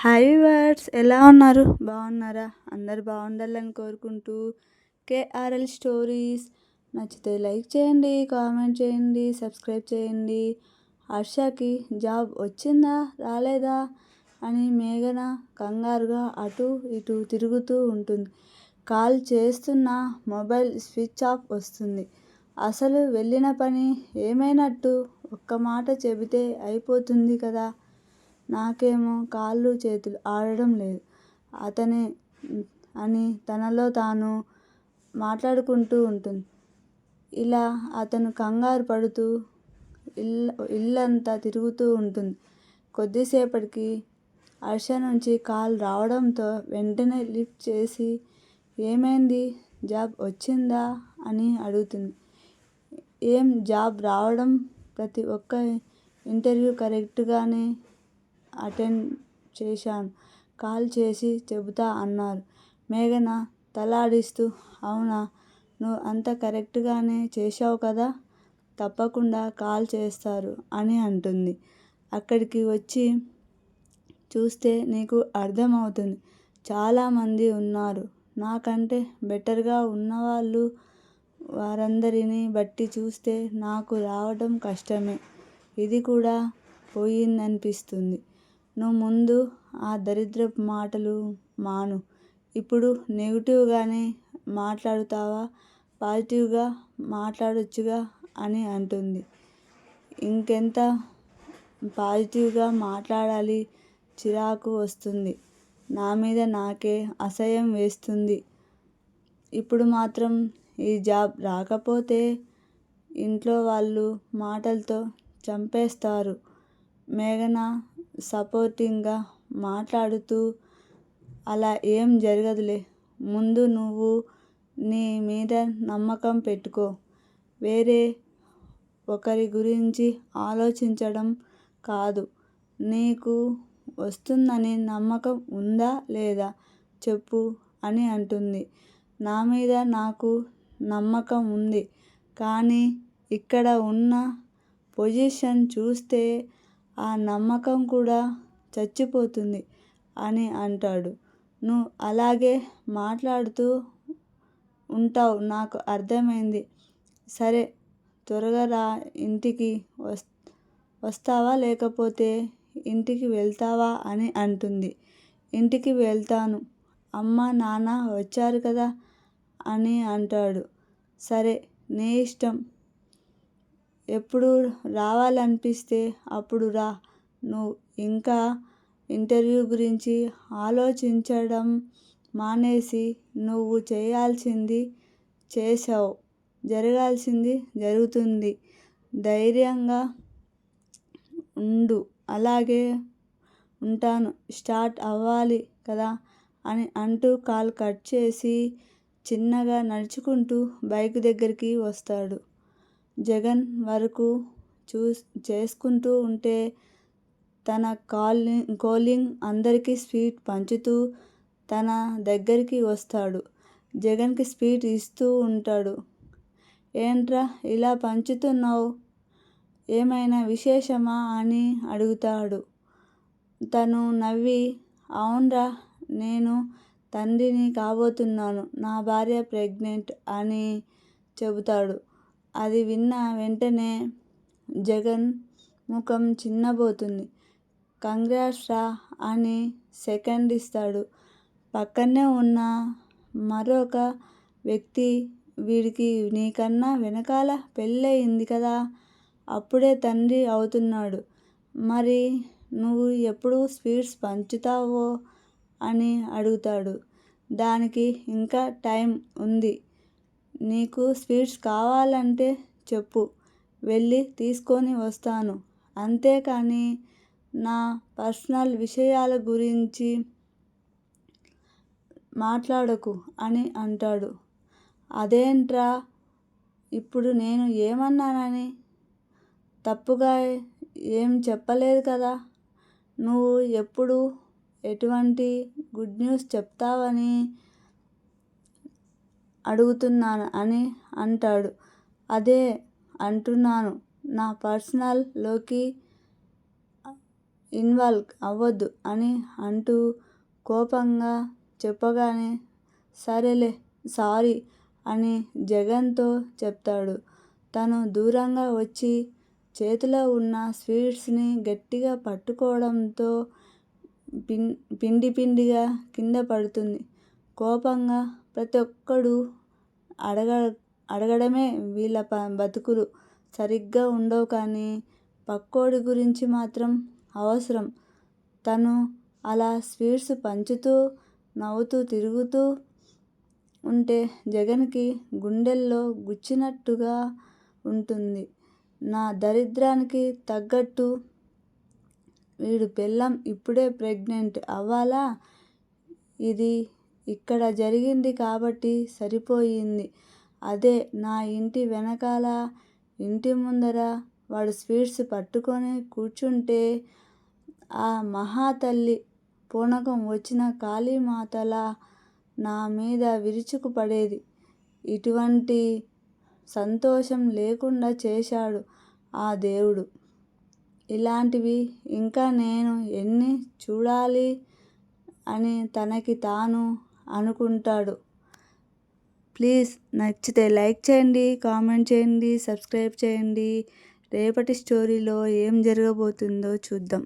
Hi viewers, ఎలా ఉన్నారు? బాగున్నారా? అందరు బాగుండాలని కోరుకుంటూ కేఆర్ఎల్ స్టోరీస్ నచ్చితే లైక్ చేయండి, కామెంట్ చేయండి, సబ్స్క్రైబ్ చేయండి. హర్షకి జాబ్ వచ్చిందా రాలేదా అని మేఘన కంగారుగా అటు ఇటు తిరుగుతూ ఉంటుంది. కాల్ చేస్తున్న మొబైల్ స్విచ్ ఆఫ్ వస్తుంది. అసలు వెళ్ళిన పని ఏమైనట్టు? ఒక్క మాట చెబితే అయిపోతుంది కదా. నాకేమో కాళ్ళు చేతులు ఆడడం లేదు. అతనే అని తనలో తాను మాట్లాడుకుంటూ ఉంటుంది. ఇలా అతను కంగారు పడుతూ ఇల్లంతా తిరుగుతూ ఉంటుంది. కొద్దిసేపటికి హర్ష నుంచి కాల్ రావడంతో వెంటనే లిఫ్ట్ చేసి ఏమైంది, జాబ్ వచ్చిందా అని అడుగుతుంది. ఏం జాబ్ రావడం, ప్రతి ఒక్క ఇంటర్వ్యూ కరెక్ట్గానే అటెండ్ చేశాను, కాల్ చేసి చెబుతా అన్నారు. మేఘన తలాడిస్తూ అవునా, నువ్వు అంత కరెక్ట్గానే చేశావు కదా, తప్పకుండా కాల్ చేస్తారు అని అంటుంది. అక్కడికి వచ్చి చూస్తే నీకు అర్థమవుతుంది. చాలామంది ఉన్నారు, నాకంటే బెటర్గా ఉన్నవాళ్ళు. వారందరినీ బట్టి చూస్తే నాకు రావడం కష్టమే. ఇది కూడా పోయిందనిపిస్తుంది. నువ్వు ముందు ఆ దరిద్రపు మాటలు మాను. ఇప్పుడు నెగిటివ్గానే మాట్లాడుతావా, పాజిటివ్గా మాట్లాడొచ్చుగా అని అంటుంది. ఇంకెంత పాజిటివ్గా మాట్లాడాలి, చిరాకు వస్తుంది. నా మీద నాకే అసహ్యం వేస్తుంది. ఇప్పుడు మాత్రం ఈ జాబ్ రాకపోతే ఇంట్లో వాళ్ళు మాటలతో చంపేస్తారు. మేఘన సపోర్టింగ్గా మాట్లాడుతూ అలా ఏం జరగదులే. ముందు నువ్వు నీ మీద నమ్మకం పెట్టుకో. వేరే ఒకరి గురించి ఆలోచించడం కాదు. నీకు వస్తుందని నమ్మకం ఉందా లేదా చెప్పు అని అంటుంది. నా మీద నాకు నమ్మకం ఉంది, కానీ ఇక్కడ ఉన్న పొజిషన్ చూస్తే ఆ నమ్మకం కూడా చచ్చిపోతుంది అని అంటాడు. నువ్వు అలాగే మాట్లాడుతూ ఉంటావు, నాకు అర్థమైంది. సరే త్వరగా రా, ఇంటికి వస్తావా లేకపోతే ఇంటికి వెళ్తావా అని అంటుంది. ఇంటికి వెళ్తాను, అమ్మ నాన్న వచ్చారు కదా అని అంటాడు. సరే నీ ఇష్టం, ఎప్పుడు రావాలనిపిస్తే అప్పుడు రా. నువ్వు ఇంకా ఇంటర్వ్యూ గురించి ఆలోచించడం మానేసి నువ్వు చేయాల్సింది చేసావు, జరగాల్సింది జరుగుతుంది. ధైర్యంగా ఉండు. అలాగే ఉంటాను, స్టార్ట్ అవ్వాలి కదా అని అంటూ కాల్ కట్ చేసి చిన్నగా నడుచుకుంటూ బైక్ దగ్గరికి వస్తాడు. జగన్ వరకు చేసుకుంటూ ఉంటే తన కాలింగ్ అందరికీ స్వీట్ పంచుతూ తన దగ్గరికి వస్తాడు. జగన్కి స్వీట్ ఇస్తూ ఉంటాడు. ఏంట్రా ఇలా పంచుతున్నావు, ఏమైనా విశేషమా అని అడుగుతాడు. తను నవ్వి అవునరా, నేను తండ్రిని కాబోతున్నాను, నా భార్య ప్రెగ్నెంట్ అని చెబుతాడు. అది విన్న వెంటనే జగన్ ముఖం చిన్నబోతుంది. కంగ్రాట్స్ రా అని సెకండ్ ఇస్తాడు. పక్కనే ఉన్న మరొక వ్యక్తి వీడికి నీకన్నా వెనకాల పెళ్ళయింది కదా, అప్పుడే తండ్రి అవుతున్నాడు, మరి నువ్వు ఎప్పుడు స్వీట్స్ పంచుతావో అని అడుగుతాడు. దానికి ఇంకా టైం ఉంది. నీకు స్వీట్స్ కావాలంటే చెప్పు, వెళ్ళి తీసుకొని వస్తాను. అంతేకాని నా పర్సనల్ విషయాల గురించి మాట్లాడకు అని అంటాడు. అదేంట్రా, ఇప్పుడు నేను ఏమన్నానని? తప్పుగా ఏం చెప్పలేదు కదా. నువ్వు ఎప్పుడు ఎటువంటి గుడ్ న్యూస్ చెప్తావని అడుగుతున్నాను అని అంటాడు. అదే అంటున్నాను, నా పర్సనల్లోకి ఇన్వాల్వ్ అవ్వద్దు అని అంటూ కోపంగా చెప్పగానే సరేలే సారీ అని జగన్తో చెప్తాడు. తను దూరంగా వచ్చి చేతిలో ఉన్న స్వీట్స్ని గట్టిగా పట్టుకోవడంతో పిండిగా కింద పడుతుంది. కోపంగా ప్రతి ఒక్కడు అడగడమే వీళ్ళ బతుకులు సరిగ్గా ఉండవు కానీ పక్కోడి గురించి మాత్రం అవసరం. తను అలా స్వీట్స్ పంచుతూ నవ్వుతూ తిరుగుతూ ఉంటే జగన్కి గుండెల్లో గుచ్చినట్టుగా ఉంటుంది. నా దరిద్రానికి తగ్గట్టు వీడు పెళ్ళాం ఇప్పుడే ప్రెగ్నెంట్ అవ్వాలా? ఇది ఇక్కడ జరిగింది కాబట్టి సరిపోయింది. అదే నా ఇంటి వెనకాల ఇంటి ముందర వాడు స్వీట్స్ పట్టుకొని కూర్చుంటే ఆ మహాతల్లి పూనకం వచ్చిన కాళీమాతలా నా మీద విరుచుకుపడేది. ఇటువంటి సంతోషం లేకుండా చేశాడు ఆ దేవుడు. ఇలాంటివి ఇంకా నేను ఎన్ని చూడాలి అని తనకి తాను అనుకుంటాడు. ప్లీజ్ నచ్చితే లైక్ చేయండి, కామెంట్ చేయండి, సబ్స్క్రైబ్ చేయండి. రేపటి స్టోరీలో ఏం జరగబోతుందో చూద్దాం.